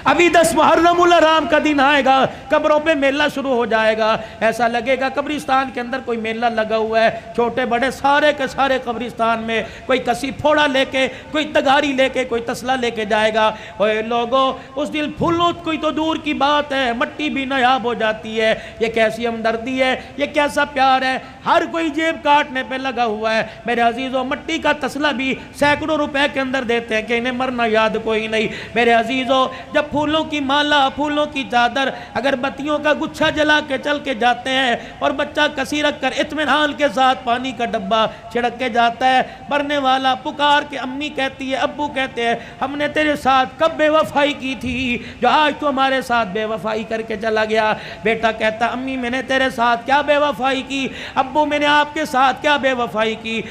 ابھی 10 محرم الحرام کا دن آئے گا، قبروں پہ میلہ شروع ہو جائے گا، ایسا لگے گا قبرستان کے اندر کوئی میلہ لگا ہوا ہے، چھوٹے بڑے سارے کے سارے قبرستان میں کوئی کسی پھوڑا لے کے، کوئی تگاری لے کے، کوئی تسلا لے کے جائے گا۔ اوے لوگوں، اس دل پھولوں کوئی تو دور کی بات ہے، مٹی بھی نایاب ہو جاتی ہے۔ یہ کیسی ہمدردی ہے، یہ کیسا پیار ہے، ہر کوئی جیب کاٹنے پہ لگا ہوا ہے۔ میرے عزیزوں، مٹی کا تسلا بھی سینکڑوں روپے کے اندر دیتے ہیں کہ انہیں مرنا یاد کوئی نہیں۔ میرے عزیزوں، جب پھولوں کی مالا، پھولوں کی چادر، اگر بتیوں کا گچھا جلا کے چل کے جاتے ہیں اور بچہ کسی رکھ کر اطمینان کے ساتھ پانی کا ڈبہ چھڑک کے جاتا ہے، مرنے والا پکار کے امی کہتی ہے، ابو کہتے ہیں، ہم نے تیرے ساتھ کب بے وفائی کی تھی جو آج تو ہمارے ساتھ بے وفائی کر کے چلا گیا؟ بیٹا کہتا، امی میں نے تیرے ساتھ کیا بے وفائی کی، ابو میں نے آپ کے ساتھ کیا بے وفائی کی؟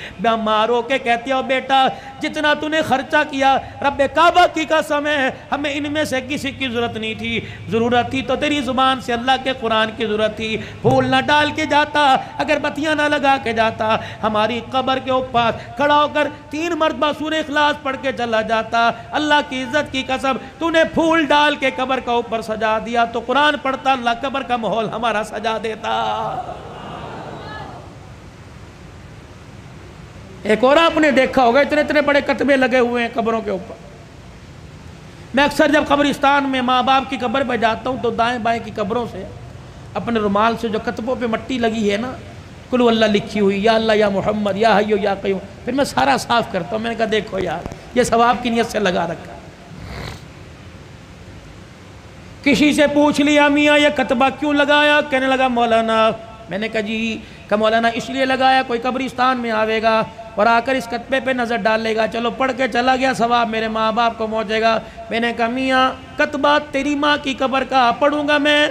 ماں رو کے کہتی ہے، بیٹا جتنا تو نے خرچہ کیا رب کعبہ کی قسم ہے ہمیں ان میں سے کسی کی ضرورت نہیں تھی، ضرورت تھی تو تیری زبان سے اللہ کے قرآن کی ضرورت تھی۔ پھول نہ ڈال کے جاتا، اگر بتیاں نہ لگا کے جاتا، ہماری قبر کے اوپر کھڑا ہو کر 3 مرتبہ سورہ اخلاص پڑھ کے چلا جاتا۔ اللہ کی عزت کی قسم، تو نے پھول ڈال کے قبر کا اوپر سجا دیا، تو قرآن پڑھتا اللہ قبر کا ماحول ہمارا سجا دیتا۔ ایک اور آپ نے دیکھا ہوگا، اتنے بڑے کتبے لگے ہوئے ہیں قبروں کے اوپر۔ میں اکثر جب قبرستان میں ماں باپ کی قبر پہ جاتا ہوں تو دائیں بائیں کی قبروں سے اپنے رومال سے جو کتبوں پہ مٹی لگی ہے نا، قل اللہ لکھی ہوئی، یا اللہ یا محمد یا حیو یا قیوم، پھر میں سارا صاف کرتا ہوں۔ میں نے کہا دیکھو یار، یہ ثواب کی نیت سے لگا رکھا۔ کسی سے پوچھ لیا، میاں یہ کتبہ کیوں لگایا؟ کہنے لگا مولانا، میں نے کہا جی، کہ مولانا اس لیے لگایا کوئی قبرستان میں آوے گا اور آ کر اس کتبے پہ نظر ڈال لے گا، چلو پڑھ کے چلا گیا، ثواب میرے ماں باپ کو پہنچے گا۔ میں نے کہا میاں کتبہ تیری ماں کی قبر کا پڑھوں گا میں؟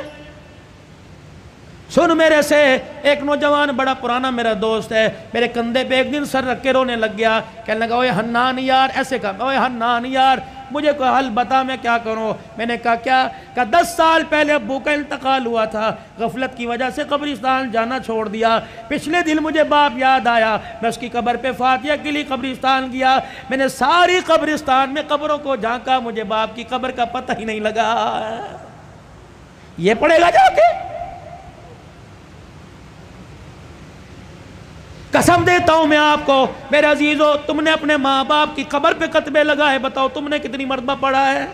سن میرے سے، ایک نوجوان بڑا پرانا میرا دوست ہے، میرے کندھے پہ ایک دن سر رکھ کے رونے لگ گیا، کہنے لگا اوے حنان یار، ایسے کہا، اوے حنان یار مجھے کوئی حل بتا، میں کیا کروں؟ میں نے کہا کیا؟ کہ 10 سال پہلے ابو کا انتقال ہوا تھا، غفلت کی وجہ سے قبرستان جانا چھوڑ دیا، پچھلے دن مجھے باپ یاد آیا، میں اس کی قبر پہ فاتحہ کے لیے قبرستان گیا، میں نے ساری قبرستان میں قبروں کو جھانکا، مجھے باپ کی قبر کا پتہ ہی نہیں لگا۔ یہ پڑھے گا جا کے؟ قسم دیتا ہوں میں آپ کو میرے عزیزو، تم نے اپنے ماں باپ کی قبر پہ کتبے لگائے، بتاؤ تم نے کتنی مرتبہ پڑھا ہے؟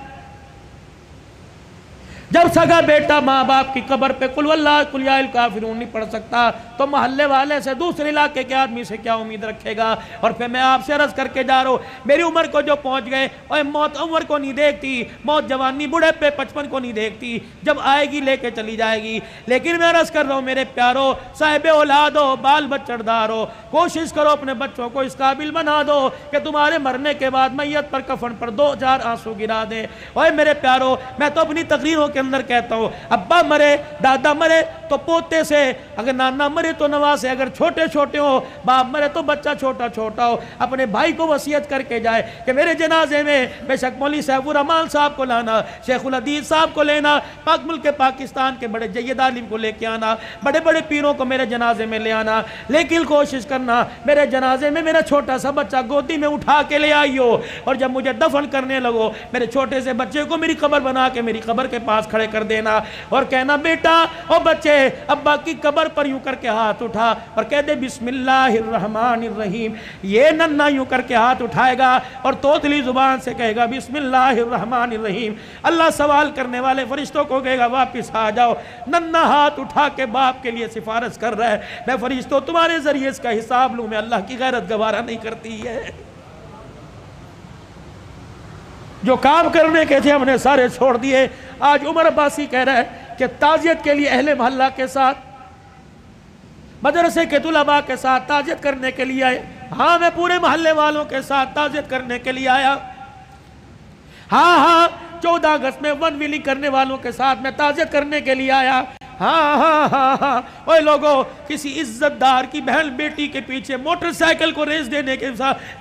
جب سگا بیٹا ماں باپ کی قبر پہ قل واللہ قل یا الکافرون نہیں پڑھ سکتا تو محلے والے سے، دوسرے علاقے کے آدمی سے کیا امید رکھے گا؟ اور پھر میں آپ سے عرض کر کے جا رہا ہوں، میری عمر کو جو پہنچ گئے، اور موت عمر کو نہیں دیکھتی، موت جوانی بڑھے پہ 55 کو نہیں دیکھتی، جب آئے گی لے کے چلی جائے گی۔ لیکن میں عرض کر رہا ہوں میرے پیارو، صاحب اولاد ہو، بال بچڑ دار ہو، کوشش کرو اپنے بچوں کو اس قابل بنا دو کہ تمہارے مرنے کے بعد میت پر کفن پر 2-4 آنسو گرا دیں۔ اوے میرے پیارو، میں تو اپنی تقریروں کے اندر کہتا ہوں، ابا مرے، دادا مرے تو پوتے سے، اگر نانا مرے تو نوا سے، اگر چھوٹے چھوٹے ہو، باپ مرے تو بچہ چھوٹا چھوٹا ہو، اپنے بھائی کو وصیت کر کے جائے کہ میرے جنازے میں بے شک مولوی سیف الرحمان صاحب کو لانا، شیخ الحدیث صاحب کو لینا، پاک ملک پاکستان کے بڑے جید عالم کو لے کے آنا، بڑے بڑے پیروں کو میرے جنازے میں لے آنا، لیکن کوشش کرنا میرے جنازے میں میرا چھوٹا سا بچہ گودی میں اٹھا کے لے آئیو، اور جب مجھے دفن کرنے لگو میرے چھوٹے سے بچے کو میری قبر بنا کے میری قبر کے پاس کھڑے کر دینا، اور کہنا بیٹا او بچے ابا کی قبر پر یوں کر کے ہاتھ اٹھا اور کہہ دے بسم اللہ الرحمن الرحیم۔ یہ ننھا یوں کر کے ہاتھ اٹھائے گا اور توتلی زبان سے کہے گا بسم اللہ الرحمن الرحیم، اللہ سوال کرنے والے فرشتوں کو کہے گا واپس آ جاؤ۔ ننھا ہاتھ اٹھا کے باپ کے لیے سفارش کر رہا ہے، میں فرشتوں تمہارے ذریعے اس کا حساب لوں، میں اللہ کی غیرت گوارا نہیں کرتی ہے۔ جو کام کرنے کے تھے ہم نے سارے چھوڑ دیے۔ آج عمر عباسی کہہ رہا ہے کہ تعزیت کے لیے اہل محلہ کے ساتھ، مدرسے کے طلباء کے ساتھ تعزیت کرنے کے لیے آئے۔ ہاں میں پورے محلے والوں کے ساتھ تعزیت کرنے کے لیے آیا۔ ہاں 14 اگست میں ون ویلنگ کرنے والوں کے ساتھ میں تعزیت کرنے کے لیے آیا۔ ہاں اوے لوگوں، کسی عزت دار کی بہن بیٹی کے پیچھے موٹر سائیکل کو ریس دینے کے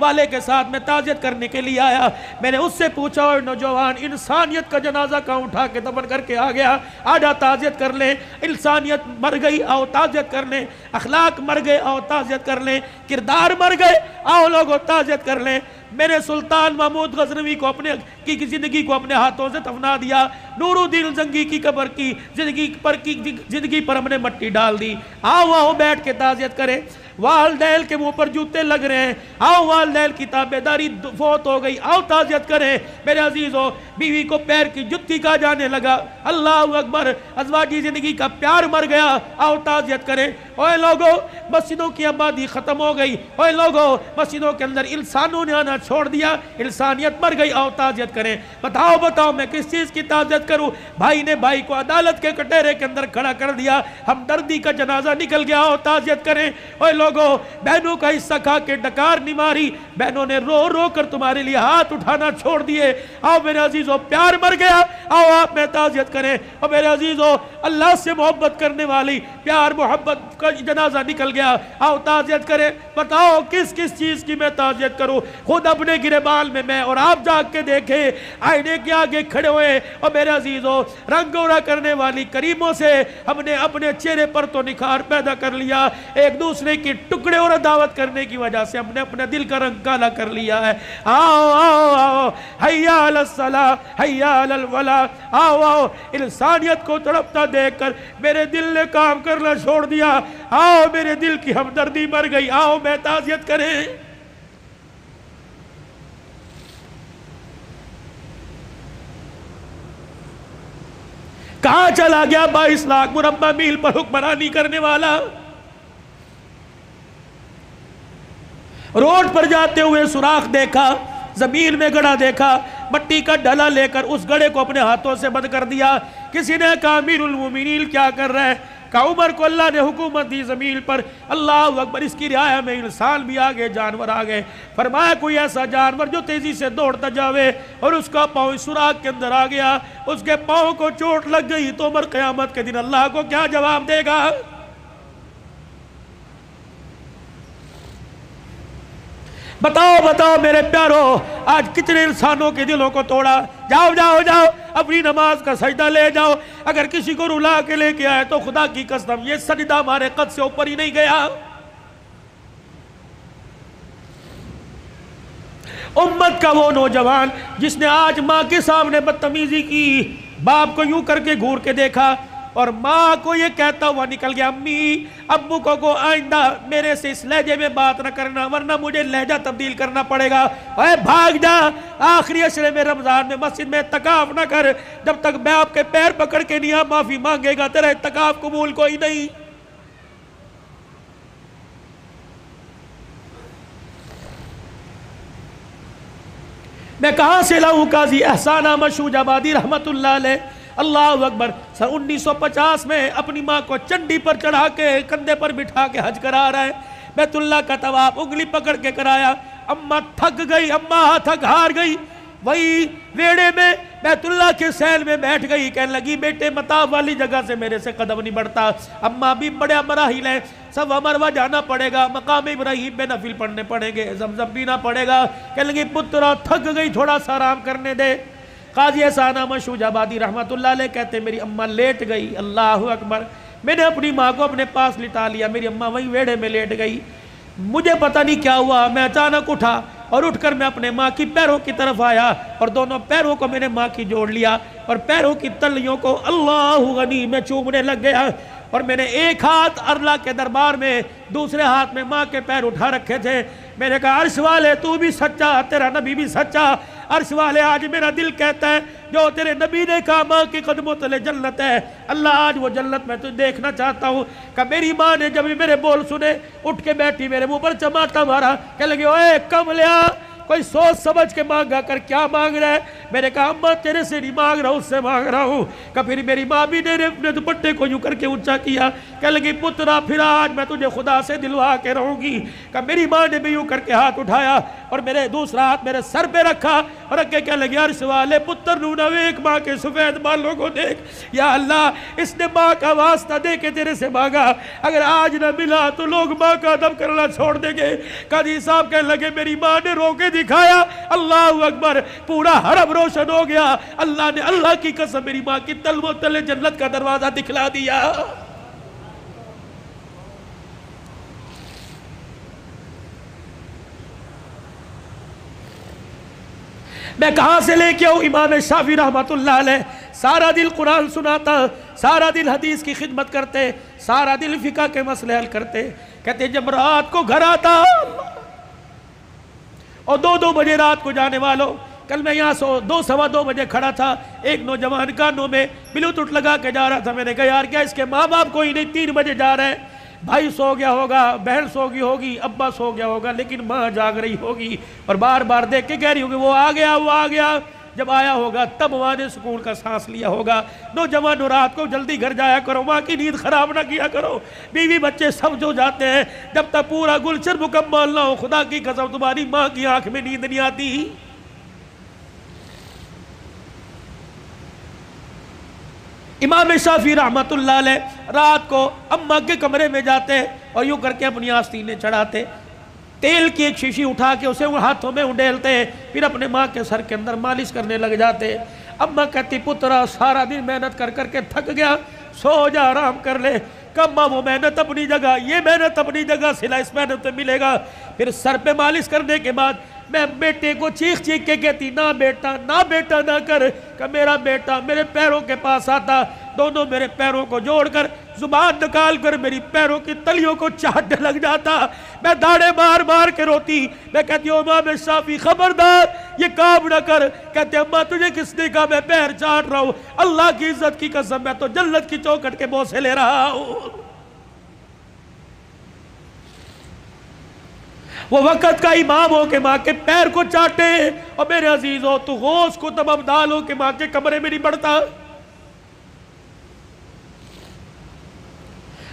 والے کے ساتھ میں تعزیت کرنے کے لیے آیا۔ میں نے اس سے پوچھا اوے نوجوان، انسانیت کا جنازہ کہاں اٹھا کے دفن کر کے آ گیا؟ آجا تعزیت کر لیں، انسانیت مر گئی آؤ تعزیت کر لیں، اخلاق مر گئے آؤ تعزیت کر لیں، کردار مر گئے آؤ لوگوں تعزیت کر لیں۔ میرے سلطان محمود غزنوی کو کی زندگی کو اپنے ہاتھوں سے دفنا دیا، نور الدین زنگی کی قبر کی زندگی پر ہم نے مٹی ڈال دی۔ آؤ بیٹھ کے تعزیت کریں۔ والدین کے منہ پر جوتے لگ رہے ہیں، آؤ والدین کی تابعداری فوت ہو گئی، آؤ تعزیت کریں۔ میرے عزیزو، بیوی کو پیر کی جتی کہا جانے لگا، اللہ اکبر، ازواجی زندگی کا پیار مر گیا، آؤ تعزیت کریں۔ اوے لوگو، مسجدوں کی آبادی ختم ہو گئی، اوے لوگو، مسجدوں کے اندر انسانوں نے آنا چھوڑ دیا، انسانیت مر گئی، آؤ تعزیت کریں۔ بتاؤ میں کس چیز کی تعزیت کروں؟ بھائی نے بھائی کو عدالت کے کٹہرے کے اندر کھڑا کر دیا، ہمدردی کا جنازہ نکل گیا، آؤ تعزیت کریں۔ اوے لوگو، بہنوں کا حصہ کھا کے ڈکار نہیں ماری، بہنوں نے رو رو کر تمہارے لیے ہاتھ اٹھانا چھوڑ دیے، آؤ میرے عزیزو، پیار مر گیا، آؤ آپ میں تعزیت کریں۔ اور میرے عزیزو، اللہ سے محبت کرنے والی پیار محبت کا جنازہ نکل گیا، آؤ تعزیت کریں۔ بتاؤ کس چیز کی میں تعزیت کروں؟ خود اپنے گریبان میں اور آپ جاگ کے دیکھیں، آئینے کے آگے کھڑے ہوئے، اور میرے عزیزو، رنگ گورا کرنے والی کریموں سے ہم نے اپنے چہرے پر تو نکھار پیدا کر لیا، ایک دوسرے کی ٹکڑے اور دعوت کرنے کی وجہ سے ہم نے اپنے دل کا رنگ کالا کر لیا ہے۔ آؤ آؤ آؤ، حیا علی الصلاۃ، حیا علی الفلاح، آؤ آؤ، انسانیت کو تڑپتا دیکھ کر میرے دل نے کام کرنا چھوڑ دیا، آؤ میرے دل کی ہمدردی مر گئی، آؤ میں تعزیت کریں۔ کہاں چلا گیا 22 لاکھ مربع میل پر حکمرانی کرنے والا؟ روڈ پر جاتے ہوئے سوراخ دیکھا، زمین میں گڑا دیکھا، مٹی کا ڈھلا لے کر اس گڑے کو اپنے ہاتھوں سے بند کر دیا۔ کسی نے کہا امیر المومنین کیا کر رہے ہیں؟ کہا عمر کو اللہ نے حکومت دی زمین پر، اللہ اکبر، اس کی رعایا میں انسان بھی آگے، جانور آگے۔ فرمایا کوئی ایسا جانور جو تیزی سے دوڑتا جاوے اور اس کا پاؤں اس سوراخ کے اندر آ گیا، اس کے پاؤں کو چوٹ لگ گئی، تو عمر قیامت کے دن اللہ کو کیا جواب دے گا؟ بتاؤ میرے پیارو، آج کتنے انسانوں کے دلوں کو توڑا۔ جاؤ اپنی نماز کا سجدہ لے جاؤ، اگر کسی کو رلا کے لے کے آئے تو خدا کی قسم یہ سجدہ ہمارے قد سے اوپر ہی نہیں گیا۔ امت کا وہ نوجوان جس نے آج ماں کے سامنے بدتمیزی کی، باپ کو یوں کر کے گھور کے دیکھا اور ماں کو یہ کہتا ہوا نکل گیا، امی ابو کو آئندہ میرے سے اس لہجے میں بات نہ کرنا ورنہ مجھے لہجہ تبدیل کرنا پڑے گا، اے بھاگ جا، آخری عشرے میں رمضان میں مسجد میں اعتکاف نہ کر، جب تک میں آپ کے پیر پکڑ کے نہیں معافی مانگے گا تیرا اعتکاف قبول کوئی نہیں۔ میں کہاں سے لاؤں قاضی احسان احمد شوج آبادی رحمت اللہ علیہ، اللہ اکبر، سن 1950 میں اپنی ماں کو چنڈی پر چڑھا کے کندھے پر بٹھا کے حج کرا رہا ہے، بیت اللہ کا طواف انگلی پکڑ کے کرایا، اماں تھک گئی، اماں تھک ہار گئی، وہی ویڑے میں بیت اللہ کے سیل میں بیٹھ گئی، کہنے لگی بیٹے مطاف والی جگہ سے میرے سے قدم نہیں بڑھتا، اماں بھی بڑے مراحل ہیں، صفا مروہ جانا پڑے گا، مقام ابراہیم میں نفل پڑھنے پڑیں گے، زمزم پینا پڑے گا، کہنے لگی پترا تھک گئی تھوڑا سا آرام کرنے دے۔ قاضی احسان احمد شوج آبادی رحمت اللہ علیہ کہتے میری اماں لیٹ گئی، اللہ اکبر، میں نے اپنی ماں کو اپنے پاس لٹا لیا، میری اماں وہی ویڑے میں لیٹ گئی، مجھے پتہ نہیں کیا ہوا، میں اچانک اٹھا اور اٹھ کر میں اپنے ماں کی پیروں کی طرف آیا اور دونوں پیروں کو میں نے ماں کی جوڑ لیا اور پیروں کی تلیوں کو اللہ غنی میں چومنے لگ گیا، اور میں نے ایک ہاتھ اللہ کے دربار میں، دوسرے ہاتھ میں ماں کے پیر اٹھا رکھے تھے، میں نے کہا عرش والے تو بھی سچا، تیرا نبی بھی سچا، عرش والے آج میرا دل کہتا ہے جو تیرے نبی نے کہا ماں کی قدموں تلے جنت ہے، اللہ آج وہ جنت میں تجھے دیکھنا چاہتا ہوں۔ کہ میری ماں نے جب میرے بول سنے اٹھ کے بیٹھی، میرے منہ پر چماٹا مارا، کہنے لگی اوے کملیا کوئی سوچ سمجھ کے مانگا کر، کیا مانگ رہا ہے؟ میں نے کہا اماں تیرے سے نہیں مانگ رہا ہوں، اس سے مانگ رہا ہوں۔ کہ پھر میری ماں بھی نے اپنے دوپٹے کو یوں کر کے اونچا کیا، کہنے لگی پترا پھر آج میں تجھے خدا سے دلوا کے رہوں گی۔ کہ میری ماں نے بھی یوں کر کے ہاتھ اٹھایا اور میرے دوسرا ہاتھ میرے سر پہ رکھا اور اگے کہنے لگی عرش والے پتر نونو ایک ماں کے سفید بالوں کو دیکھ، یا اللہ اس نے ماں کا واسطہ دے کے تیرے سے مانگا، اگر آج نہ ملا تو لوگ ماں کا ادب کرنا چھوڑ دیں گے۔ قاضی صاحب کہنے لگے میری ماں نے رو کے دکھایا، اللہ اکبر، پورا حرم روشن ہو گیا، اللہ نے اللہ کی قسم میری ماں کی تلووں تلے جنت کا دروازہ دکھلا دیا۔ میں کہاں سے لے کے آؤں؟ امام شافعی رحمت اللہ علیہ سارا دن قرآن سناتا، سارا دن حدیث کی خدمت کرتے، سارا دن فقہ کے مسئلے حل کرتے. کہتے جب رات کو گھر آتا اور 2 بجے رات کو جانے والوں، کل میں یہاں 2 بجے کھڑا تھا، ایک نوجوان کانوں میں بلوٹوتھ لگا کے جا رہا تھا. میں نے کہا یار کیا اس کے ماں باپ کوئی نہیں، 3 بجے جا رہے ہیں، بھائی سو گیا ہوگا، بہن سو گئی ہوگی، ابا سو گیا ہوگا، لیکن ماں جاگ رہی ہوگی اور بار بار دیکھ کے کہہ رہی ہوگی وہ آ گیا وہ آ گیا. جب آیا ہوگا تب وہاں نے سکون کا سانس لیا ہوگا. نوجوانوں رات کو جلدی گھر جایا کرو، ماں کی نیند خراب نہ کیا کرو. بیوی بچے سب جو جاتے ہیں، جب تک پورا گلشن مکمل نہ ہو، خدا کی قسم تمہاری ماں کی آنکھ میں نیند نہیں آتی. امام شافعی رحمت اللہ علیہ رات کو اماں کے کمرے میں جاتے اور یوں کر کے اپنی آستینیں چڑھاتے، تیل کی ایک شیشی اٹھا کے اسے ہاتھوں میں اڈیلتے، پھر اپنے ماں کے سر کے اندر مالش کرنے لگ جاتے. اماں کہتی پترا سارا دن محنت کر کر کے تھک گیا، سو جا آرام کر لے. کما وہ محنت اپنی جگہ، یہ محنت اپنی جگہ، صلہ اس محنت پہ ملے گا. پھر سر پہ مالش کرنے کے بعد میں بیٹے کو چیخ چیخ کے کہتی نہ بیٹا نہ کر، کہ میرا بیٹا میرے پیروں کے پاس آتا، دونوں میرے پیروں کو جوڑ کر زبان نکال کر میری پیروں کی تلیوں کو چاٹنے لگ جاتا. میں داڑے مار مار کے روتی. میں کہتی ہوں امام شافعی خبردار یہ کام نہ کر. کہتے اماں تجھے کس نے کہا میں پیر چاٹ رہا ہوں؟ اللہ کی عزت کی قسم میں تو جنت کی چوکھٹ کے بوسے لے رہا ہوں. وہ وقت کا امام ہو کہ ماں کے پیر کو چاٹے، اور میرے عزیزو تو غوث کو تب ابدال ہو کہ ماں کے کمرے میں نہیں بڑھتا.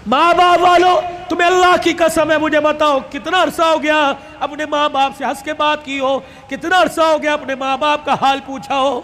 ماں باپ والو تمہیں اللہ کی قسم ہے مجھے بتاؤ کتنا عرصہ ہو گیا اپنے ماں باپ سے ہنس کے بات کی ہو؟ کتنا عرصہ ہو گیا اپنے ماں باپ کا حال پوچھا ہو؟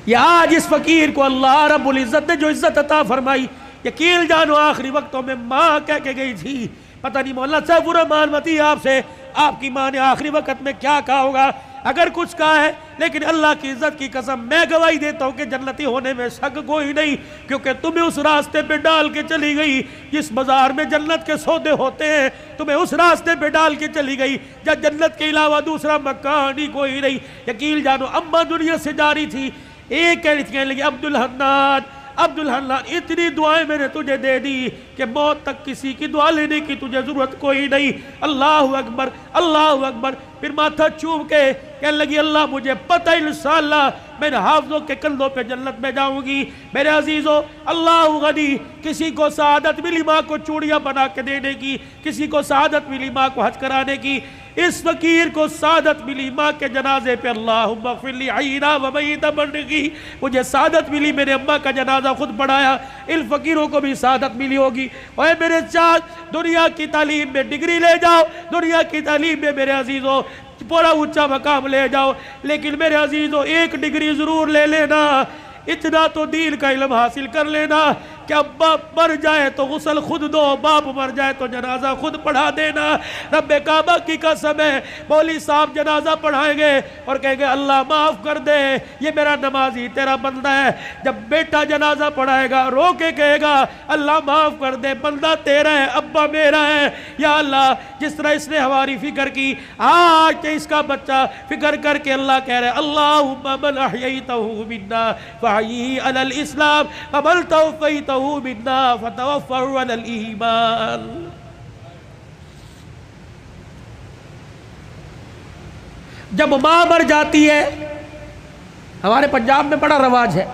یہ آج اس فقیر کو اللہ رب العزت نے جو عزت عطا فرمائی، یقین جانو آخری وقتوں میں ماں کہہ کے گئی تھی. پتہ نہیں مولانا سیف الرحمان متی آپ سے آپ کی ماں نے آخری وقت میں کیا کہا ہوگا، اگر کچھ کہا ہے، لیکن اللہ کی عزت کی قسم میں گواہی دیتا ہوں کہ جنتی ہونے میں شک کوئی نہیں، کیونکہ تمہیں اس راستے پہ ڈال کے چلی گئی جس بازار میں جنت کے سودے ہوتے ہیں، تمہیں اس راستے پہ ڈال کے چلی گئی جہاں جنت کے علاوہ دوسرا مکان ہی کوئی نہیں. یقین جانو اماں دنیا سے جاری تھی، ایک کہنے لگی عبد الحنان اتنی دعائیں میں نے تجھے دے دی کہ موت تک کسی کی دعا لینے کی تجھے ضرورت کوئی نہیں. اللہ اکبر اللہ اکبر. پھر ماتھا چوم کے کہنے لگی اللہ مجھے پتہ انشاءاللہ میں نے حافظوں کے کندھوں پہ جنت میں جاؤں گی. میرے عزیزو اللہ غنی، کسی کو سعادت ملی ماں کو چوڑیاں بنا کے دینے کی، کسی کو سعادت ملی ماں کو حج کرانے کی. اس فقیر کو سعادت ملی ماں کے جنازے پہ اللہم اغفر لی حینا و میتا بننے کی. مجھے سعادت ملی میرے اماں کا جنازہ خود پڑھایا. ان فقیروں کو بھی سعادت ملی ہوگی. اے میرے چاچ دنیا کی تعلیم میں ڈگری لے جاؤ، دنیا کی تعلیم میں میرے عزیزو پورا اونچا مقام لے جاؤ، لیکن میرے عزیزو ایک ڈگری ضرور لے لینا، اتنا تو دین کا علم حاصل کر لینا کہ اب باپ مر جائے تو غسل خود دو، باپ مر جائے تو جنازہ خود پڑھا دینا. رب کعبہ کی قسم ہے مولوی صاحب جنازہ پڑھائیں گے اور کہیں گے اللہ معاف کر دے یہ میرا نمازی تیرا بندہ ہے. جب بیٹا جنازہ پڑھائے گا رو کے کہے گا اللہ معاف کر دے بندہ تیرا ہے ابا میرا ہے. یا اللہ جس طرح اس نے ہماری فکر کی، آج کہ اس کا بچہ فکر کر کے اللہ کہہ رہے اللہم من احییتہ منا فحییہ علی الاسلام ومن توفیتہ منا فتوفہ علی الایمان. جب ماں مر جاتی ہے، ہمارے پنجاب میں بڑا رواج ہے،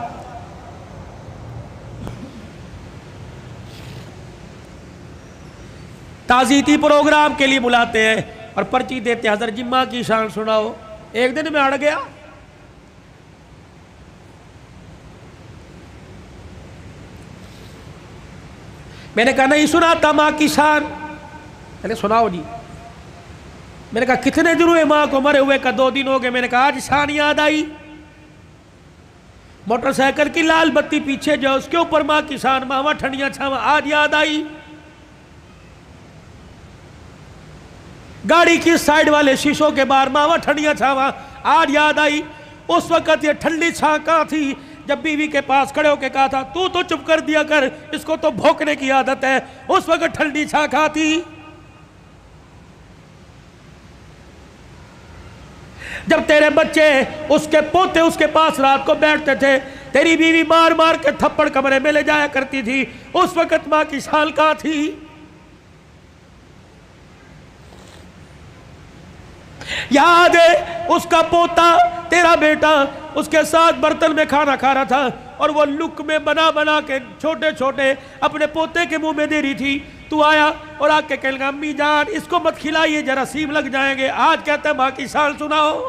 تعزیتی پروگرام کے لیے بلاتے ہیں اور پرچی دیتے ہیں حضرت جی ماں کی شان سناؤ. ایک دن میں اڑ گیا، میں نے کہا نہیں سناتا ماں کی شان. چلے سناؤ جی. میں نے کہا کتنے دن ہوئے ماں کو مرے ہوئے؟ کا 2 دن ہو گئے. میں نے کہا آج شان یاد آئی. موٹر سائیکل کی لال بتی پیچھے جو اس کے اوپر ماں کی شان، ماما ٹھنڈیاں چھاواں، آج یاد آئی. گاڑی کی سائیڈ والے شیشوں کے باہر ماما ٹھنڈیاں چھاواں، آج یاد آئی. اس وقت یہ ٹھنڈی چھاں کہاں تھی جب بیوی کے پاس کھڑے ہو کے کہا تھا تو چپ کر دیا کر، اس کو تو بھونکنے کی عادت ہے، اس وقت ٹھنڈی چھا کھاتی۔ جب تیرے بچے، اس کے پوتے اس کے پاس رات کو بیٹھتے تھے، تیری بیوی مار مار کے تھپڑ کمرے میں لے جایا کرتی تھی، اس وقت ماں کی شان کہاں تھی؟ یاد ہے اس کا پوتا، تیرا بیٹا اس کے ساتھ برتن میں کھانا کھا رہا تھا اور وہ لک میں بنا بنا کے چھوٹے چھوٹے اپنے پوتے کے منہ میں دے رہی تھی، تو آیا اور آ کے کہے گا امی جان اس کو مت کھلائیے جراثیم لگ جائیں گے، آج کہتا ہے ماں کی شان سناؤ۔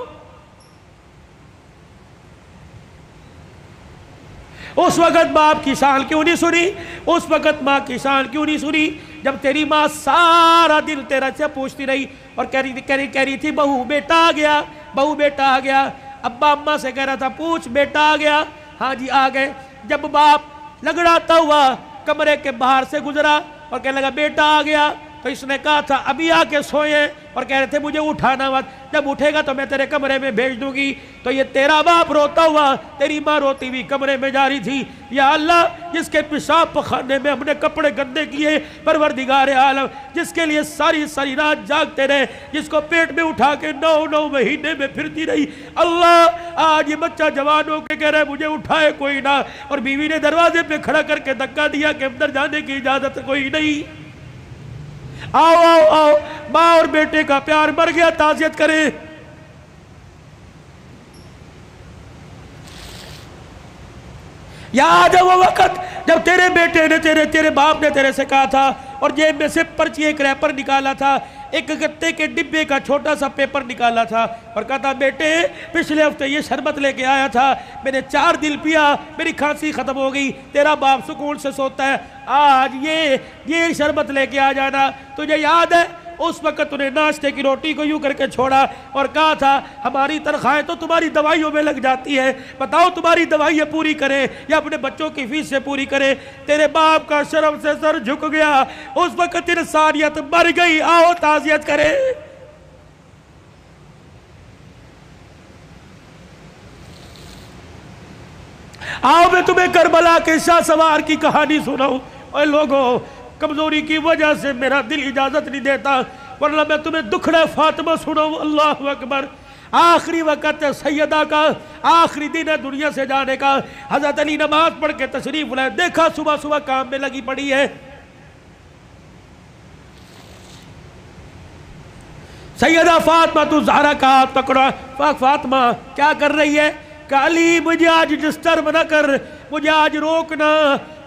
اس وقت باپ کی شان کیوں نہیں سنی؟ اس وقت ماں کی شان کیوں نہیں سنی؟ جب تیری ماں سارا دن تیرا سے پوچھتی رہی اور کہہ رہی تھی بہو بیٹا آ گیا، بہو بیٹا آ گیا، ابا اماں سے کہہ رہا تھا پوچھ بیٹا آ گیا، ہاں جی آ گئے۔ جب باپ لگڑاتا ہوا کمرے کے باہر سے گزرا اور کہنے لگا بیٹا آ گیا، تو اس نے کہا تھا ابھی آ کے سوئے، اور کہہ رہے تھے مجھے اٹھانا مت، جب اٹھے گا تو میں تیرے کمرے میں بھیج دوں گی۔ تو یہ تیرا باپ روتا ہوا تیری ماں روتی ہوئی کمرے میں جا رہی تھی، یا اللہ جس کے پیشاب پخانے میں ہم نے کپڑے گندے کیے، پروردگار عالم جس کے لیے ساری ساری رات جاگتے رہے، جس کو پیٹ میں اٹھا کے 9 مہینے میں پھرتی رہی، اللہ آج یہ بچہ جوان ہو کے کہہ رہا ہے مجھے اٹھائے کوئی نہ، اور بیوی نے دروازے پہ کھڑا کر کے دھکا دیا کہ اندر جانے کی اجازت کوئی نہیں۔ آؤ آؤ آؤ، ماں اور بیٹے کا پیار مر گیا، تعزیت کریں۔ یاد ہے وہ وقت جب تیرے بیٹے نے تیرے باپ نے تیرے سے کہا تھا اور جیب میں سے پرچی ایک ریپر نکالا تھا، ایک گتے کے ڈبے کا چھوٹا سا پیپر نکالا تھا اور کہا تھا بیٹے پچھلے ہفتے یہ شربت لے کے آیا تھا، میں نے 4 دن پیا، میری کھانسی ختم ہو گئی، تیرا باپ سکون سے سوتا ہے، آج یہ شربت لے کے آ جانا۔ تجھے یاد ہے اس وقت انہیں ناشتے کی روٹی کو یوں کر کے چھوڑا اور کہا تھا ہماری تنخواہیں تو تمہاری دوائیوں میں لگ جاتی ہے، بتاؤ تمہاری دوائیاں پوری کریں یا اپنے بچوں کی فیس سے پوری کریں۔ تیرے باپ کا شرم سے سر جھک گیا، اس وقت انسانیت مر گئی، آؤ تعزیت کریں۔ آؤ میں تمہیں کربلا کے شاہ سوار کی کہانی سناؤں۔ اے لوگوں کمزوری کی وجہ سے میرا دل اجازت نہیں دیتا، ورنہ میں تمہیں دکھڑا فاطمہ سناؤں۔ اللہ اکبر۔ آخری وقت سیدہ کا، آخری دن ہے دنیا سے جانے کا، حضرت علی نماز پڑھ کے تشریف لائے، دیکھا صبح صبح کام میں لگی پڑی ہے۔ سیدہ فاطمہ تو زہرا کا ہاتھ پکڑا، فاطمہ کیا کر رہی ہے؟ کہ علی مجھے آج ڈسٹرب نہ کر، مجھے آج روکنا،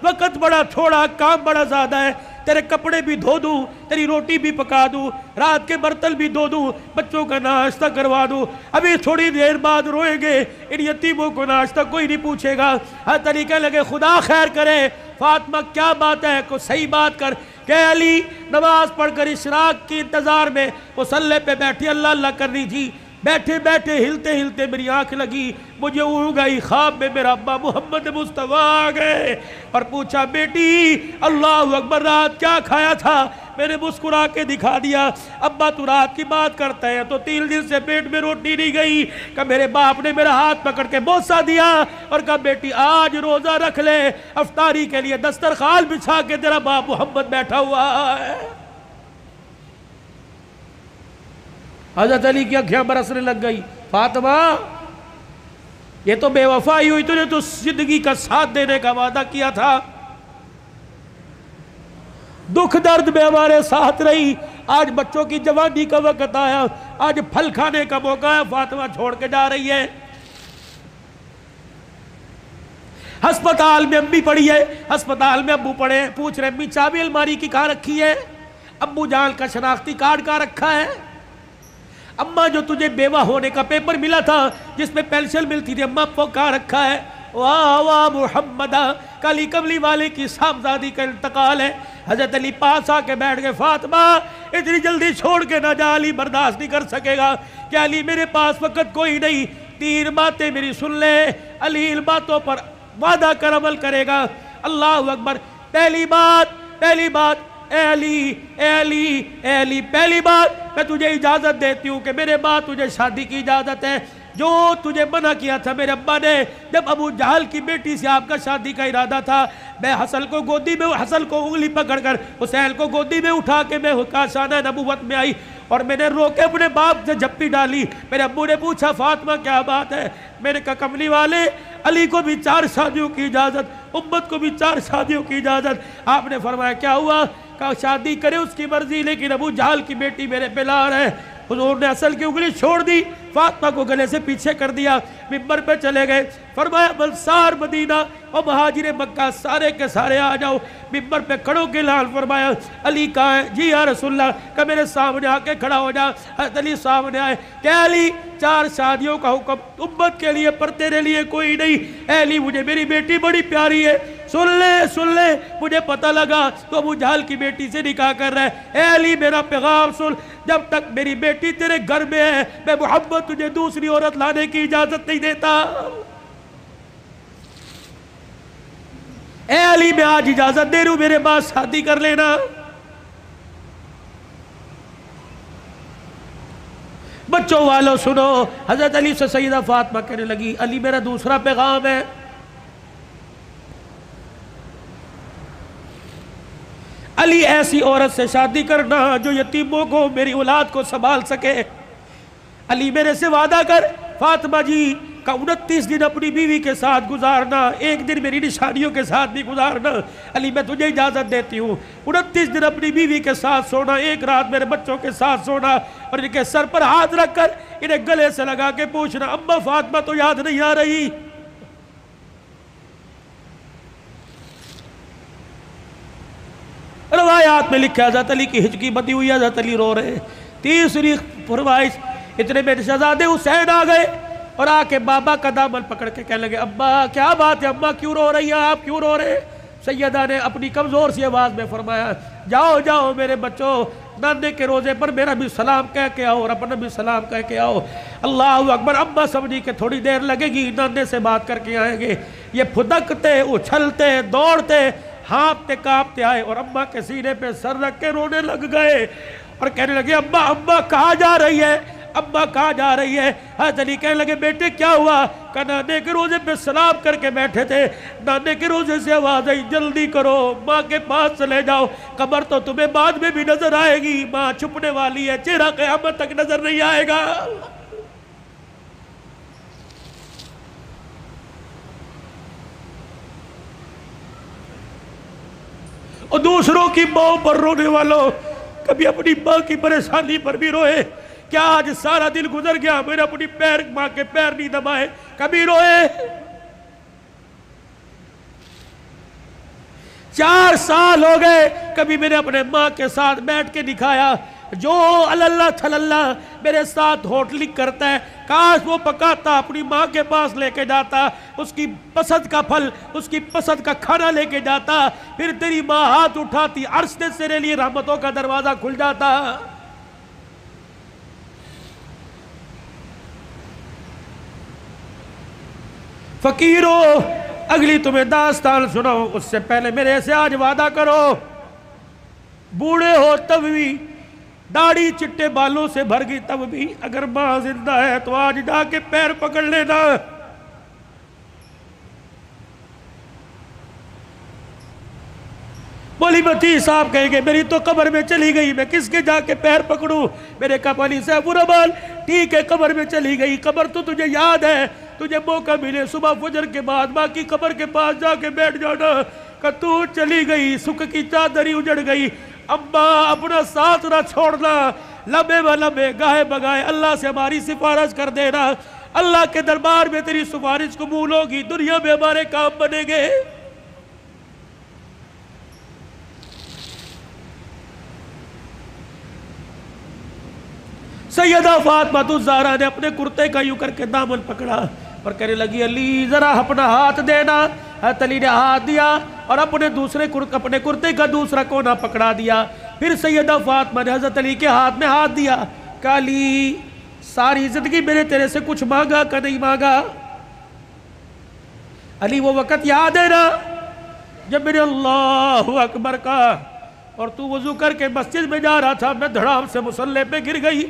وقت بڑا تھوڑا، کام بڑا زیادہ ہے، تیرے کپڑے بھی دھو دوں، تیری روٹی بھی پکا دوں، رات کے برتن بھی دھو دوں، بچوں کا ناشتہ کروا دوں، ابھی تھوڑی دیر بعد روئیں گے، ان یتیموں کو ناشتہ کوئی نہیں پوچھے گا۔ حضرت علی کہنے لگے خدا خیر کرے، فاطمہ کیا بات ہے، کوئی صحیح بات کر۔ کہ علی نماز پڑھ کر اشراق کی انتظار میں مصلی پہ بیٹھی اللہ اللہ کر رہی تھی، بیٹھے بیٹھے ہلتے ہلتے میری آنکھ لگی، مجھے اڑ گئی، خواب میں میرا ابا محمد مصطفیٰ آ گئے اور پوچھا بیٹی اللہ اکبر رات کیا کھایا تھا؟ میں نے مسکرا کے دکھا دیا، ابا تو رات کی بات کرتا ہے تو 3 دن سے پیٹ میں روٹی نہیں گئی۔ کہ میرے باپ نے میرا ہاتھ پکڑ کے بوسہ دیا اور کہا بیٹی آج روزہ رکھ لے، افطاری کے لیے دسترخوان بچھا کے تیرا باپ محمد بیٹھا ہوا ہے۔ حضرت علی کی آنکھیں برسنے لگ گئی، فاطمہ یہ تو بے وفائی ہوئی، تجھے تو زندگی کا ساتھ دینے کا وعدہ کیا تھا، دکھ درد میں ہمارے ساتھ رہی، آج بچوں کی جوانی کا وقت آیا، آج پھل کھانے کا موقع ہے، فاطمہ چھوڑ کے جا رہی ہے۔ ہسپتال میں امی پڑی ہے، ہسپتال میں ابو پڑے، پوچھ رہے امی چابی الماری کی کہاں رکھی ہے؟ ابو جان کا شناختی کارڈ کہاں رکھا ہے؟ اماں جو تجھے بیوہ ہونے کا پیپر ملا تھا جس میں پینشن ملتی تھی، اماں وہ کہاں رکھا ہے؟ واہ واہ محمدہ، کالی کملی والے کی صاحبزادی کا انتقال ہے۔ حضرت علی پاس آ کے بیٹھ گئے، فاطمہ اتنی جلدی چھوڑ کے نہ جا، علی برداشت نہیں کر سکے گا۔ کہ علی میرے پاس وقت کوئی نہیں، 3 باتیں میری سن لے، علی ان باتوں پر وعدہ کر عمل کرے گا۔ اللہ اکبر۔ پہلی بات اے علی، پہلی بات میں تجھے اجازت دیتی ہوں کہ میرے بعد تجھے شادی کی اجازت ہے، جو تجھے منع کیا تھا میرے ابا نے جب ابو جہل کی بیٹی سے آپ کا شادی کا ارادہ تھا، میں حسن کو گودی میں، حسن کو انگلی پکڑ کر حسین کو گودی میں اٹھا کے میں کاشانہ نبوت میں آئی اور میں نے رو کے اپنے باپ سے جھپی ڈالی۔ میرے ابو نے پوچھا فاطمہ کیا بات ہے؟ میں نے کہا کملی والے، علی کو بھی 4 شادیوں کی اجازت، امت کو بھی 4 شادیوں کی اجازت۔ آپ نے فرمایا کیا ہوا؟ کہا شادی کرے اس کی مرضی، لیکن ابو جہل کی بیٹی میرے پہ لار ہے۔ حضور نے حسن کی انگلی چھوڑ دی، فاطمہ کو گلے سے پیچھے کر دیا، منبر پہ چلے گئے۔ فرمایا انصار مدینہ اور مہاجر مکہ سارے کے سارے آ جاؤ۔ منبر پہ کھڑوں کے لال فرمایا علی کہاں ہے؟ جی یا رسول اللہ، کہ میرے سامنے آ کے کھڑا ہو جا۔ حضرت علی سامنے آئے کہ علی 4 شادیوں کا حکم امت کے لیے پر تیرے لیے کوئی نہیں۔ اے علی مجھے میری بیٹی بڑی پیاری ہے، سن لے مجھے پتہ لگا تو ابو جہل کی بیٹی سے نکاح کر رہا ہے۔ اے علی میرا پیغام سن، جب تک میری بیٹی تیرے گھر میں ہے میں محمد تجھے دوسری عورت لانے کی اجازت نہیں دیتا۔ اے علی میں آج اجازت دے رہا ہوں، میرے بعد شادی کر لینا۔ بچوں والوں سنو، حضرت علی سے سیدہ فاطمہ کہنے لگی علی میرا دوسرا پیغام ہے، علی ایسی عورت سے شادی کرنا جو یتیموں کو، میری اولاد کو سنبھال سکے۔ علی میرے سے وعدہ کر فاطمہ جی کا 29 دن اپنی بیوی کے ساتھ گزارنا، 1 دن میری نشانیوں کے ساتھ بھی گزارنا۔ علی میں تجھے اجازت دیتی ہوں، 29 دن اپنی بیوی کے ساتھ سونا، 1 رات میرے بچوں کے ساتھ سونا، اور ان کے سر پر ہاتھ رکھ کر انہیں گلے سے لگا کے پوچھنا اما فاطمہ تو یاد نہیں آ رہی؟ روایات میں لکھا حضرت علی کی ہچکی بندی ہوئی، حضرت علی رو رہے۔ تیسری فرمائش، اتنے میں شہزادے حسین آ گئے اور آ کے بابا کا دامن پکڑ کے کہنے لگے ابا کیا بات ہے، ابا کیوں رو رہی ہیں آپ، کیوں رو رہے؟ سیدہ نے اپنی کمزور سی آواز میں فرمایا جاؤ جاؤ میرے بچوں، نانے کے روزے پر میرا بھی سلام کہہ کے آؤ اور اپنا بھی سلام کہہ کے آؤ۔ اللہ اکبر۔ ابا سمجھی کہ تھوڑی دیر لگے گی، نانے سے بات کر کے آئیں گے۔ یہ پھدکتے اچھلتے دوڑتے ہانپتے کانپتے آئے اور اماں کے سینے پہ سر رکھ کے رونے لگ گئے اور کہنے لگے ابا ابا کہاں جا رہی ہے، ابا کہاں جا رہی ہے؟ حضرت علی کہنے لگے بیٹے کیا ہوا؟ کہ نانے کے روزے پہ سلام کر کے بیٹھے تھے، نانے کے روزے سے آواز آئی جلدی کرو ماں کے پاس چلے جاؤ، قبر تو تمہیں بعد میں بھی نظر آئے گی، ماں چھپنے والی ہے، چہرہ قیامت تک نظر نہیں آئے گا۔ اور دوسروں کی ماں پر رونے والوں، کبھی اپنی ماں کی پریشانی پر بھی روئے۔ کیا آج سارا دن گزر گیا میرے اپنی ماں کے پیر نہیں دبائے، کبھی روئے؟ 4 سال ہو گئے کبھی میں نے اپنے ماں کے ساتھ بیٹھ کے دکھایا، جو اللہ تھلاللہ میرے ساتھ ہوٹلنگ کرتا ہے کاش وہ پکاتا اپنی ماں کے پاس لے کے جاتا، اس کی پسند کا پھل، اس کی پسند کا کھانا لے کے جاتا، پھر تیری ماں ہاتھ اٹھاتی، عرش سے تیرے لیے رحمتوں کا دروازہ کھل جاتا۔ فقیروں اگلی تمہیں داستان سناؤ اس سے پہلے میرے سے آج وعدہ کرو، بوڑھے ہو تب بھی، داڑھی چٹے بالوں سے بھر گئی تب بھی، اگر ماں زندہ ہے تو آج جا کے پیر پکڑ لینا۔ مولی متی صاحب کہیں گے میری تو قبر میں چلی گئی، میں کس کے جا کے پیر پکڑوں؟ میرے کہا مولی صاحب الرحمان ٹھیک ہے قبر میں چلی گئی، قبر تو تجھے یاد ہے، تجھے موقع ملے صبح فجر کے بعد ماں کی قبر کے پاس جا کے بیٹھ جانا، کہ تو چلی گئی، سکھ کی چادری اجڑ گئی، اماں اپنا ساتھ نہ چھوڑنا، لمحے و لمحے گاہے بگائے اللہ سے ہماری سفارش کر دینا، اللہ کے دربار میں تیری سفارش قبول ہوگی، دنیا میں ہمارے کام بنے گے۔ سیدہ فاطمہ الزہرا نے اپنے کرتے کا یوں کر کے دامن پکڑا اور کہنے لگی علی ذرا اپنا ہاتھ دینا۔ حضرت علی نے ہاتھ دیا اور اپنے کرتے کا دوسرا کونا پکڑا دیا، پھر سیدہ فاطمہ نے حضرت علی کے ہاتھ میں ہاتھ دیا، کہ علی ساری زندگی میں نے تیرے سے کچھ مانگا کہ نہیں مانگا؟ علی وہ وقت یاد ہے نا جب میں نے اللہ اکبر کہا اور تو وضو کر کے مسجد میں جا رہا تھا، میں دھڑام سے مصلی پہ گر گئی،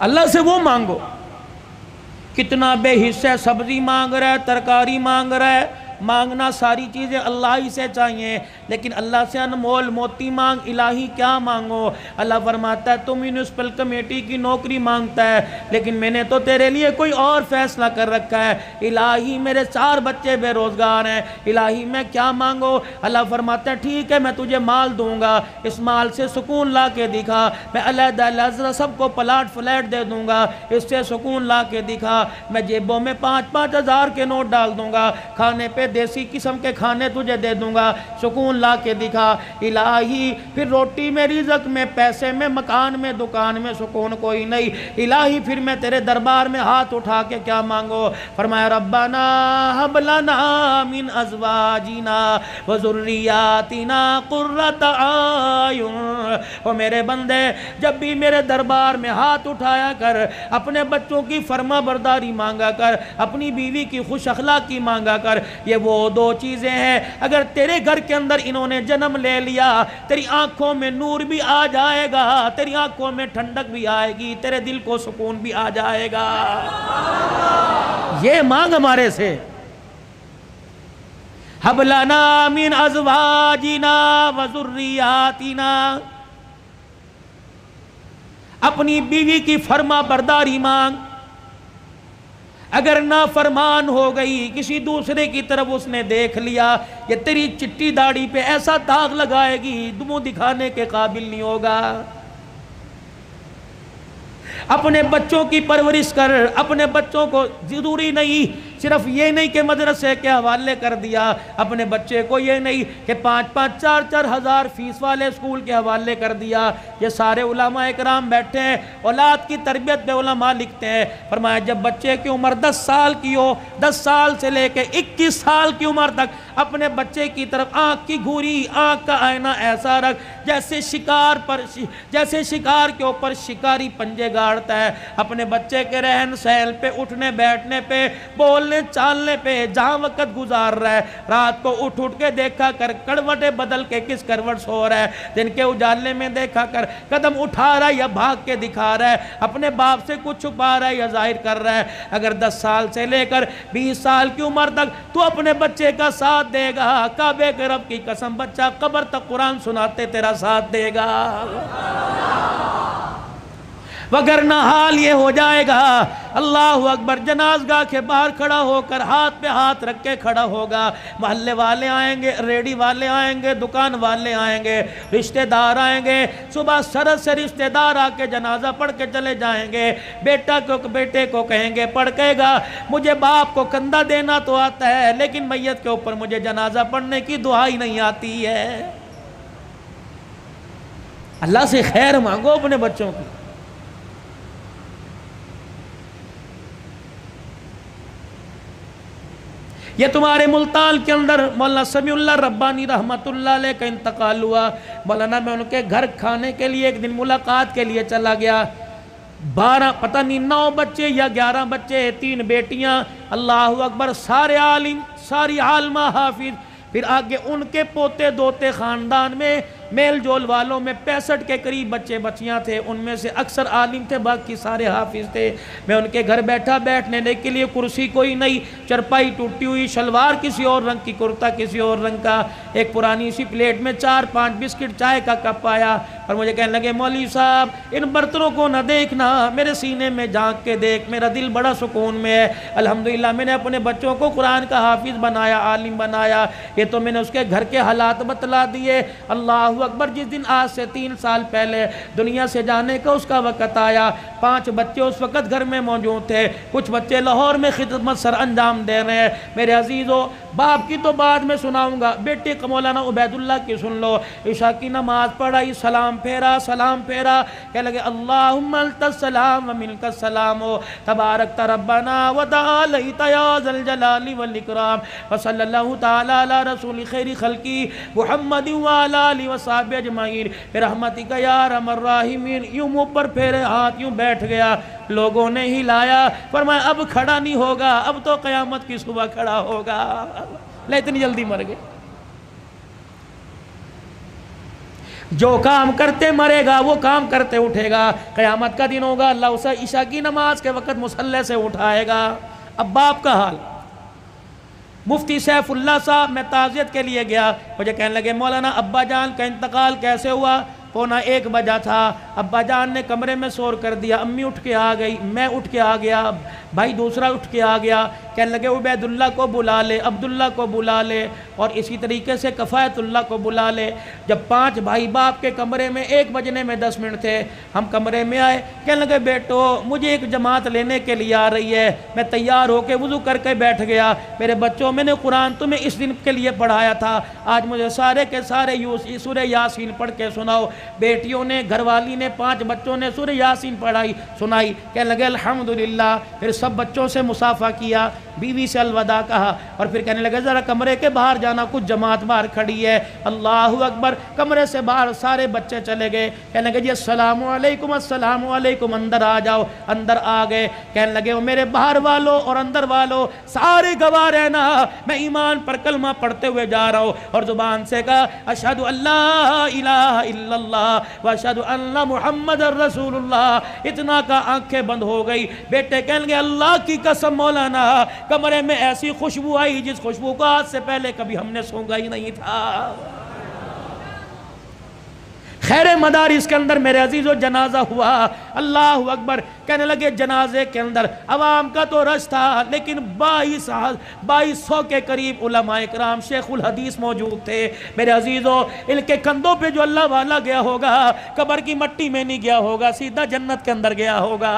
اللہ سے وہ مانگو. کتنا بے حصہ سبزی مانگ رہا ہے، ترکاری مانگ رہا ہے، مانگنا ساری چیزیں اللہ ہی سے چاہیے، لیکن اللہ سے انمول موتی مانگ. الہی کیا مانگو؟ اللہ فرماتا ہے تو میونسپل کمیٹی کی نوکری مانگتا ہے، لیکن میں نے تو تیرے لیے کوئی اور فیصلہ کر رکھا ہے. الہی میرے 4 بچے بے روزگار ہیں، الہی میں کیا مانگو؟ اللہ فرماتا ہے ٹھیک ہے میں تجھے مال دوں گا، اس مال سے سکون لا کے دکھا. میں علیحدہ علیحدہ سب کو پلاٹ فلیٹ دے دوں گا، اس سے سکون لا کے دکھا. میں جیبوں میں 5-5 ہزار کے نوٹ ڈال دوں گا، کھانے پہ دیسی قسم کے کھانے تجھے دے دوں گا، سکون لا کے دکھا. الہی پھر روٹی میں، رزق میں، پیسے میں، مکان میں، دکان میں سکون کوئی نہیں. الہی پھر میں تیرے دربار میں ہاتھ اٹھا کے کیا مانگو؟ فرمایا ربنا ہب لنا من ازواجنا وذریاتنا قرۃ اعین. او میرے بندے، جب بھی میرے دربار میں ہاتھ اٹھایا کر، اپنے بچوں کی فرما برداری مانگا کر، اپنی بیوی کی خوش اخلاقی مانگا کر. یہ وہ 2 چیزیں ہیں، اگر تیرے گھر کے اندر انہوں نے جنم لے لیا، تیری آنکھوں میں نور بھی آ جائے گا، تیری آنکھوں میں ٹھنڈک بھی آئے گی، تیرے دل کو سکون بھی آ جائے گا. یہ مانگ ہمارے سے. ہب لنا من ازواجنا وذریاتنا، اپنی بیوی کی فرما برداری مانگ. اگر نافرمان ہو گئی، کسی دوسرے کی طرف اس نے دیکھ لیا، یہ تیری چٹی داڑھی پہ ایسا داغ لگائے گی منہ دکھانے کے قابل نہیں ہوگا. اپنے بچوں کی پرورش کر. اپنے بچوں کو ضروری نہیں صرف یہ نہیں کہ مدرسے کے حوالے کر دیا، اپنے بچے کو یہ نہیں کہ 5-5 4-4 ہزار فیس والے اسکول کے حوالے کر دیا. یہ سارے علماء اکرام بیٹھے ہیں، اولاد کی تربیت پہ علماء لکھتے ہیں. فرمایا جب بچے کی عمر 10 سال کی ہو، 10 سال سے لے کے 21 سال کی عمر تک اپنے بچے کی طرف آنکھ کی گھوری، آنکھ کا آئینہ ایسا رکھ جیسے شکار کے اوپر شکاری پنجے گاڑتا ہے. اپنے بچے کے رہن سہن پہ، اٹھنے بیٹھنے پہ، بولنے چالنے پہ، جہاں وقت گزار رہا ہے، رات کو اٹھ کے دیکھا کر کروٹیں بدل کے کس کروٹ سو رہا ہے. دن کے اجالے میں دیکھا کر قدم اٹھا رہا ہے یا بھاگ کے دکھا رہا ہے، اپنے باپ سے کچھ چھپا رہا ہے یا ظاہر کر رہا ہے. اگر 10 سال سے لے کر 20 سال کی عمر تک تو اپنے بچے کا ساتھ دے گا، کعبے کے رب کی قسم بچہ قبر تک قرآن سناتے تیرا ساتھ دے گا. وگرنہ حال یہ ہو جائے گا، اللہ اکبر، جنازگاہ کے باہر کھڑا ہو کر ہاتھ پہ ہاتھ رکھ کے کھڑا ہوگا. محلے والے آئیں گے، ریڈی والے آئیں گے، دکان والے آئیں گے، رشتہ دار آئیں گے. صبح سرد سے رشتہ دار آ کے جنازہ پڑھ کے چلے جائیں گے. بیٹے کو کہیں گے، پڑھ کہے گا مجھے باپ کو کندھا دینا تو آتا ہے، لیکن میت کے اوپر مجھے جنازہ پڑھنے کی دعا ہی نہیں آتی ہے. اللہ سے خیر مانگو اپنے بچوں کی. یہ تمہارے ملتان کے اندر مولانا سمیع اللہ ربانی رحمت اللہ علیہ کا انتقال ہوا. مولانا میں ان کے گھر کھانے کے لیے ایک دن ملاقات کے لیے چلا گیا. 12 پتہ نہیں 9 بچے یا 11 بچے، 3 بیٹیاں. اللہ اکبر، سارے عالم، ساری عالمہ حافظ. پھر آگے ان کے پوتے دوتے، خاندان میں میل جول والوں میں 65 کے قریب بچے بچیاں تھے. ان میں سے اکثر عالم تھے، باقی سارے حافظ تھے. میں ان کے گھر بیٹھا، بیٹھنے کے لیے کرسی کوئی نہیں، چرپائی ٹوٹی ہوئی، شلوار کسی اور رنگ کی، کرتا کسی اور رنگ کا. ایک پرانی سی پلیٹ میں 4-5 بسکٹ، چائے کا کپ آیا اور مجھے کہنے لگے مولوی صاحب ان برتنوں کو نہ دیکھنا، میرے سینے میں جھانک کے دیکھ، میرا دل بڑا سکون میں ہے. الحمدللہ میں نے اپنے بچوں کو قرآن کا حافظ بنایا، عالم بنایا. یہ تو میں نے اس کے گھر کے حالات بتلا دیے. اللہ اکبر، جس دن آج سے 3 سال پہلے دنیا سے جانے کا اس کا وقت آیا، 5 بچے اس وقت گھر میں موجود تھے. کچھ بچے لاہور میں خدمت سر انجام دے رہے ہیں. میرے عزیزو، باپ کی تو بعد میں سناؤں گا، بیٹے کا مولانا عبید اللہ کی سن لو. عشاء کی نماز پڑھائی، سلام پھیرا، کہنے لگے اللہم انت السلام و منک السلام تبارک ربنا و تعالیت یا ذا الجلال والاکرام وصلی اللہ تعالی علی رسول خیر خلقی محمد وعلی آلہ وصحبہ اجمعین برحمتک یا ارحم الراحمین. یوں منہ پر پھیرے ہاتھ، یوں بیٹھ گیا. لوگوں نے ہلایا، فرمایا اب کھڑا نہیں ہوگا، اب تو قیامت کی صبح کھڑا ہوگا. لے اتنی جلدی مر گئے. جو کام کرتے مرے گا وہ کام کرتے اٹھے گا. قیامت کا دن ہوگا اللہ اسے عشاء کی نماز کے وقت مصلی سے اٹھائے گا. اب باپ کا حال. مفتی سیف اللہ صاحب میں تعزیت کے لیے گیا, مجھے کہنے لگے مولانا ابا جان کا انتقال کیسے ہوا؟ 1:45 بجا تھا. ابا جان نے کمرے میں شور کر دیا, امی اٹھ کے آ گئی, میں اٹھ کے آ گیا, بھائی دوسرا اٹھ کے آ گیا. کہنے لگے عبید اللہ کو بلا لے, عبداللہ کو بلا لے, اور اسی طریقے سے کفایت اللہ کو بلا لے. جب 5 بھائی باپ کے کمرے میں 1 بجنے میں 10 منٹ تھے, ہم کمرے میں آئے. کہنے لگے بیٹو مجھے ایک جماعت لینے کے لیے آ رہی ہے. میں تیار ہو کے وضو کر کے بیٹھ گیا. میرے بچوں میں نے قرآن تمہیں اس دن کے لیے پڑھایا تھا, آج مجھے سارے کے سارے سورہ یاسین پڑھ کے سناؤ. بیٹیوں نے, گھر والی نے, 5 بچوں نے سورہ یاسین پڑھائی سنائی. کہنے لگے الحمدللہ. پھر سب بچوں سے مصافحہ کیا, بیوی سے الوداع کہا, اور پھر کہنے لگے ذرا کمرے کے باہر جانا, کچھ جماعت باہر کھڑی ہے. اللہ اکبر. کمرے سے باہر سارے بچے چلے گئے. کہنے لگے جی السلام علیکم, السلام علیکم, اندر آ جاؤ. اندر آ گئے. کہنے لگے میرے باہر والوں اور اندر والوں سارے گواہ رہنا, میں ایمان پر کلمہ پڑھتے ہوئے جا رہا ہوں. اور زبان سے کہا اشہد ان لا الہ الا اللہ واشہد ان محمد رسول اللہ. اتنا کا آنکھیں بند ہو گئی. بیٹے کہنے لگے اللہ کی قسم مولانا کمرے میں ایسی خوشبو آئی جس خوشبو کو آج سے پہلے کبھی ہم نے سونگا ہی نہیں تھا. خیر مدارس کے اندر میرے عزیزو جنازہ ہوا. اللہ اکبر. کہنے لگے جنازے کے اندر عوام کا تو رش تھا, لیکن 2200 کے قریب علماء اکرام شیخ الحدیث موجود تھے. میرے عزیزو ان کے کندھوں پہ جو اللہ والا گیا ہوگا قبر کی مٹی میں نہیں گیا ہوگا, سیدھا جنت کے اندر گیا ہوگا.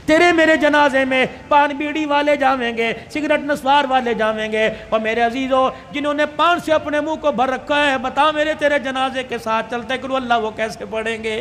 تیرے میرے جنازے میں پان بیڑی والے جاویں گے, سگریٹ نسوار والے جاویں گے, اور میرے عزیزو جنہوں نے پان سے اپنے منہ کو بھر رکھا ہے, بتا میرے تیرے جنازے کے ساتھ چلتے کرو اللہ وہ کیسے پڑھیں گے؟